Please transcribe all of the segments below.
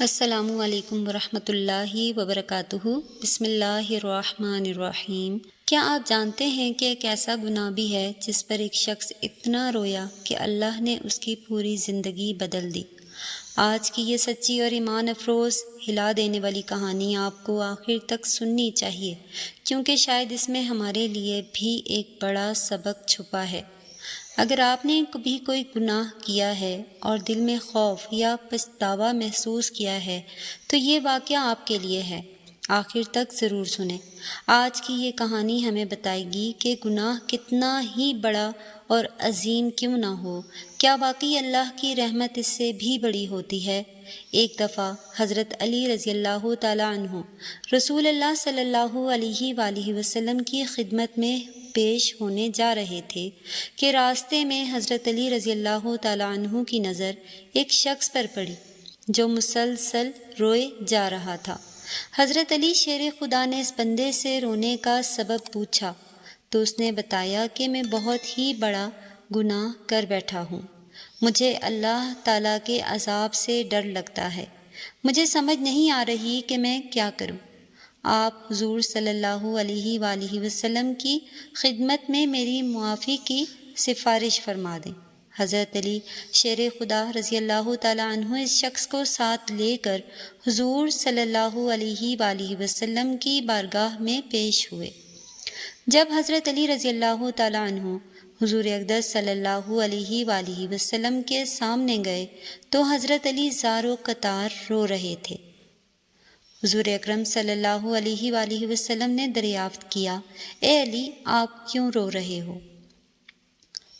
السلام علیکم ورحمۃ اللہ وبرکاتہ۔ بسم اللہ الرحمن الرحیم۔ کیا آپ جانتے ہیں کہ ایک ایسا گناہ بھی ہے جس پر ایک شخص اتنا رویا کہ اللہ نے اس کی پوری زندگی بدل دی؟ آج کی یہ سچی اور ایمان افروز ہلا دینے والی کہانی آپ کو آخر تک سننی چاہیے، کیونکہ شاید اس میں ہمارے لیے بھی ایک بڑا سبق چھپا ہے۔ اگر آپ نے کبھی کوئی گناہ کیا ہے اور دل میں خوف یا پچھتاوا محسوس کیا ہے تو یہ واقعہ آپ کے لیے ہے۔ آخر تک ضرور سنیں۔ آج کی یہ کہانی ہمیں بتائے گی کہ گناہ کتنا ہی بڑا اور عظیم کیوں نہ ہو، کیا واقعی اللہ کی رحمت اس سے بھی بڑی ہوتی ہے؟ ایک دفعہ حضرت علی رضی اللہ تعالیٰ عنہ رسول اللہ صلی اللہ علیہ وآلہ وسلم کی خدمت میں پیش ہونے جا رہے تھے کہ راستے میں حضرت علی رضی اللہ تعالیٰ عنہ کی نظر ایک شخص پر پڑی جو مسلسل روئے جا رہا تھا۔ حضرت علی شیر خدا نے اس بندے سے رونے کا سبب پوچھا تو اس نے بتایا کہ میں بہت ہی بڑا گناہ کر بیٹھا ہوں، مجھے اللہ تعالیٰ کے عذاب سے ڈر لگتا ہے، مجھے سمجھ نہیں آ رہی کہ میں کیا کروں۔ آپ حضور صلی اللہ علیہ وآلہ وسلم کی خدمت میں میری معافی کی سفارش فرما دیں۔ حضرت علی شیر خدا رضی اللہ تعالیٰ عنہ اس شخص کو ساتھ لے کر حضور صلی اللہ علیہ وآلہ وسلم کی بارگاہ میں پیش ہوئے۔ جب حضرت علی رضی اللہ تعالیٰ عنہ حضور اقدس صلی اللہ علیہ وآلہ وسلم کے سامنے گئے تو حضرت علی زار و قطار رو رہے تھے۔ حضور اکرم صلی اللہ علیہ وآلہ وسلم نے دریافت کیا، اے علی، آپ کیوں رو رہے ہو؟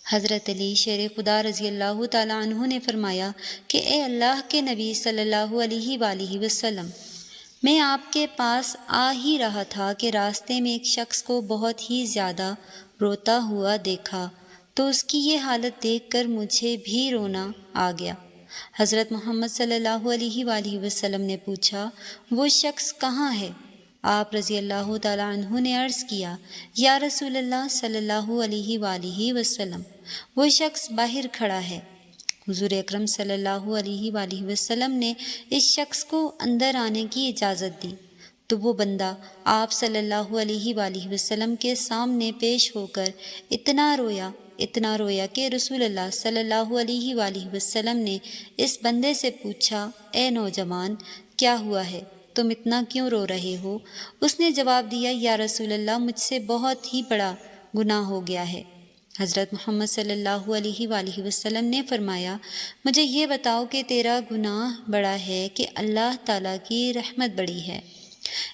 حضرت علی شیر خدا رضی اللہ تعالیٰ عنہ نے فرمایا کہ اے اللہ کے نبی صلی اللہ علیہ وآلہ وسلم، میں آپ کے پاس آ ہی رہا تھا کہ راستے میں ایک شخص کو بہت ہی زیادہ روتا ہوا دیکھا تو اس کی یہ حالت دیکھ کر مجھے بھی رونا آ گیا۔ حضرت محمد صلی اللہ علیہ وآلہ وسلم نے پوچھا، وہ شخص کہاں ہے؟ آپ رضی اللہ تعالیٰ عنہ نے عرض کیا، یا رسول اللہ صلی اللہ علیہ وآلہ وسلم، وہ شخص باہر کھڑا ہے۔ حضور اکرم صلی اللہ علیہ وآلہ وسلم نے اس شخص کو اندر آنے کی اجازت دی تو وہ بندہ آپ صلی اللہ علیہ وآلہ وسلم کے سامنے پیش ہو کر اتنا رویا کہ رسول اللہ صلی اللہ علیہ وآلہ وسلم نے اس بندے سے پوچھا، اے نوجوان، کیا ہوا ہے؟ تم اتنا کیوں رو رہے ہو؟ اس نے جواب دیا، یا رسول اللہ، مجھ سے بہت ہی بڑا گناہ ہو گیا ہے۔ حضرت محمد صلی اللہ علیہ وآلہ وسلم نے فرمایا، مجھے یہ بتاؤ کہ تیرا گناہ بڑا ہے کہ اللہ تعالیٰ کی رحمت بڑی ہے؟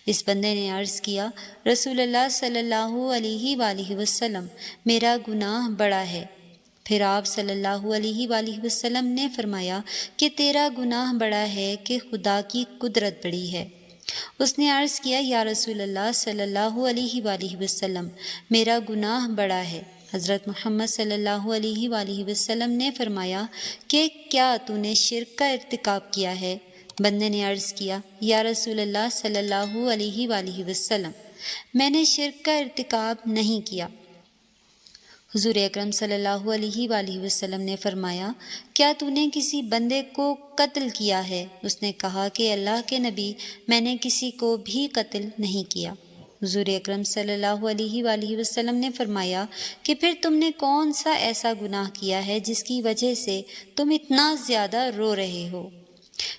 اس بندے نے عرض کیا، رسول اللہ صلی اللہ علیہ وآلہ وسلم، میرا گناہ بڑا ہے۔ پھر آپ صلی اللہ علیہ وآلہ وسلم نے فرمایا کہ تیرا گناہ بڑا ہے کہ خدا کی قدرت بڑی ہے۔ اس نے عرض کیا، یا رسول اللہ صلی اللہ علیہ وآلہ وسلم، میرا گناہ بڑا ہے۔ حضرت محمد صلی اللہ علیہ وآلہ وسلم نے فرمایا کہ کیا تو نے شرک کا ارتکاب کیا ہے؟ بندے نے عرض کیا، یا رسول اللہ صلی اللہ علیہ وآلہ وسلم، میں نے شرک کا ارتکاب نہیں کیا۔ حضور اکرم صلی اللہ علیہ وآلہ وسلم نے فرمایا، کیا تو نے کسی بندے کو قتل کیا ہے؟ اس نے کہا کہ اللہ کے نبی، میں نے کسی کو بھی قتل نہیں کیا۔ حضور اکرم صلی اللہ علیہ وآلہ وسلم نے فرمایا کہ پھر تم نے کون سا ایسا گناہ کیا ہے جس کی وجہ سے تم اتنا زیادہ رو رہے ہو؟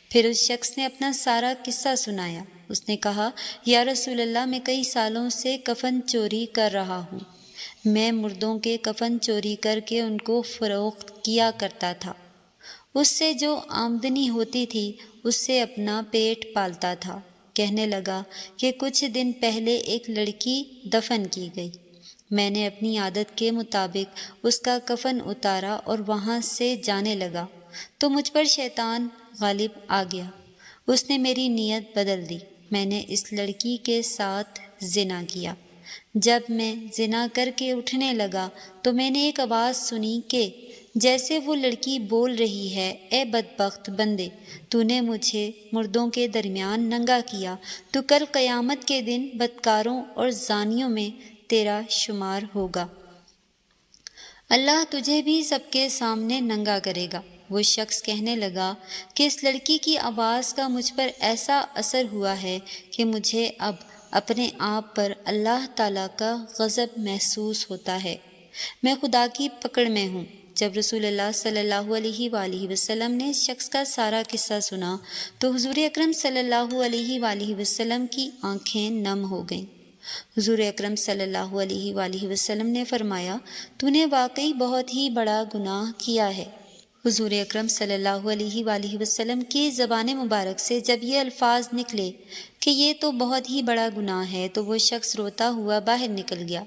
پھر اس شخص نے اپنا سارا قصہ سنایا۔ اس نے کہا، یا رسول اللہ، میں کئی سالوں سے کفن چوری کر رہا ہوں۔ میں مردوں کے کفن چوری کر کے ان کو فروخت کیا کرتا تھا، اس سے جو آمدنی ہوتی تھی اس سے اپنا پیٹ پالتا تھا۔ کہنے لگا کہ کچھ دن پہلے ایک لڑکی دفن کی گئی، میں نے اپنی عادت کے مطابق اس کا کفن اتارا اور وہاں سے جانے لگا تو مجھ پر شیطان غالب آ گیا، اس نے میری نیت بدل دی، میں نے اس لڑکی کے ساتھ زنا کیا۔ جب میں زنا کر کے اٹھنے لگا تو میں نے ایک آواز سنی کہ جیسے وہ لڑکی بول رہی ہے، اے بدبخت بندے، تو نے مجھے مردوں کے درمیان ننگا کیا، تو کل قیامت کے دن بدکاروں اور زانیوں میں تیرا شمار ہوگا، اللہ تجھے بھی سب کے سامنے ننگا کرے گا۔ وہ شخص کہنے لگا کہ اس لڑکی کی آواز کا مجھ پر ایسا اثر ہوا ہے کہ مجھے اب اپنے آپ پر اللہ تعالیٰ کا غضب محسوس ہوتا ہے، میں خدا کی پکڑ میں ہوں۔ جب رسول اللہ صلی اللہ علیہ وآلہ وسلم نے اس شخص کا سارا قصہ سنا تو حضور اکرم صلی اللہ علیہ وآلہ وسلم کی آنکھیں نم ہو گئیں۔ حضور اکرم صلی اللہ علیہ وآلہ وسلم نے فرمایا، تو نے واقعی بہت ہی بڑا گناہ کیا ہے۔ حضور اکرم صلی اللہ علیہ وآلہ وسلم کی زبان مبارک سے جب یہ الفاظ نکلے کہ یہ تو بہت ہی بڑا گناہ ہے تو وہ شخص روتا ہوا باہر نکل گیا۔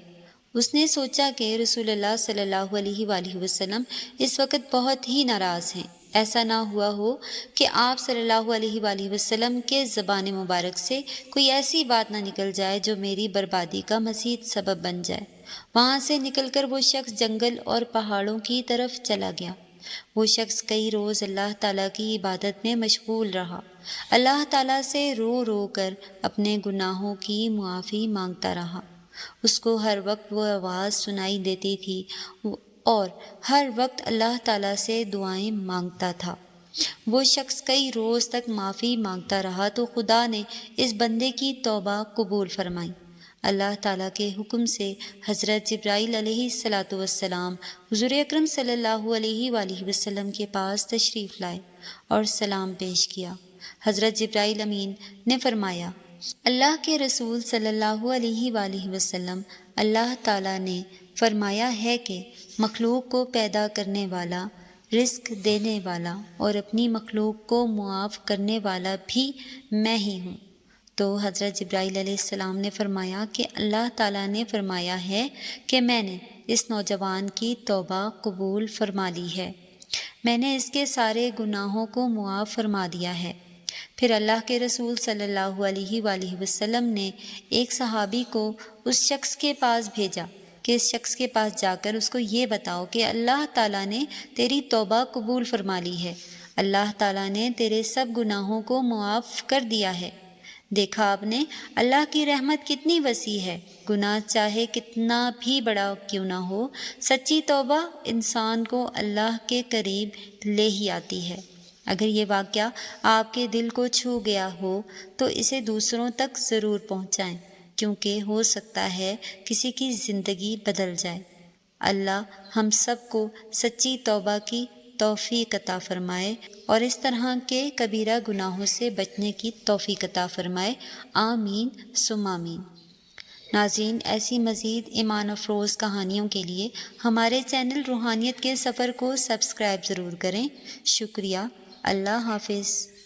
اس نے سوچا کہ رسول اللہ صلی اللہ علیہ وآلہ وسلم اس وقت بہت ہی ناراض ہیں، ایسا نہ ہوا ہو کہ آپ صلی اللہ علیہ وآلہ وسلم کے زبان مبارک سے کوئی ایسی بات نہ نکل جائے جو میری بربادی کا مزید سبب بن جائے۔ وہاں سے نکل کر وہ شخص جنگل اور پہاڑوں کی طرف چلا گیا۔ وہ شخص کئی روز اللہ تعالیٰ کی عبادت میں مشغول رہا، اللہ تعالیٰ سے رو رو کر اپنے گناہوں کی معافی مانگتا رہا۔ اس کو ہر وقت وہ آواز سنائی دیتی تھی اور ہر وقت اللہ تعالیٰ سے دعائیں مانگتا تھا۔ وہ شخص کئی روز تک معافی مانگتا رہا تو خدا نے اس بندے کی توبہ قبول فرمائی۔ اللہ تعالیٰ کے حکم سے حضرت جبرائیل علیہ السلام حضور اکرم صلی اللہ علیہ وآلہ وسلم کے پاس تشریف لائے اور سلام پیش کیا۔ حضرت جبرائیل امین نے فرمایا، اللہ کے رسول صلی اللہ علیہ وآلہ وسلم، اللہ تعالیٰ نے فرمایا ہے کہ مخلوق کو پیدا کرنے والا، رزق دینے والا اور اپنی مخلوق کو معاف کرنے والا بھی میں ہی ہوں۔ تو حضرت جبرائیل علیہ السلام نے فرمایا کہ اللہ تعالیٰ نے فرمایا ہے کہ میں نے اس نوجوان کی توبہ قبول فرما لی ہے، میں نے اس کے سارے گناہوں کو معاف فرما دیا ہے۔ پھر اللہ کے رسول صلی اللہ علیہ وآلہ وسلم نے ایک صحابی کو اس شخص کے پاس بھیجا کہ اس شخص کے پاس جا کر اس کو یہ بتاؤ کہ اللہ تعالیٰ نے تیری توبہ قبول فرما لی ہے، اللہ تعالیٰ نے تیرے سب گناہوں کو معاف کر دیا ہے۔ دیکھا آپ نے اللہ کی رحمت کتنی وسیع ہے، گناہ چاہے کتنا بھی بڑا کیوں نہ ہو، سچی توبہ انسان کو اللہ کے قریب لے ہی آتی ہے۔ اگر یہ واقعہ آپ کے دل کو چھو گیا ہو تو اسے دوسروں تک ضرور پہنچائیں، کیونکہ ہو سکتا ہے کسی کی زندگی بدل جائے۔ اللہ ہم سب کو سچی توبہ کی توفیق عطا فرمائے اور اس طرح کے کبیرہ گناہوں سے بچنے کی توفیق عطا فرمائے، آمین ثم آمین۔ ناظرین، ایسی مزید ایمان افروز کہانیوں کے لیے ہمارے چینل روحانیت کے سفر کو سبسکرائب ضرور کریں۔ شکریہ۔ اللہ حافظ۔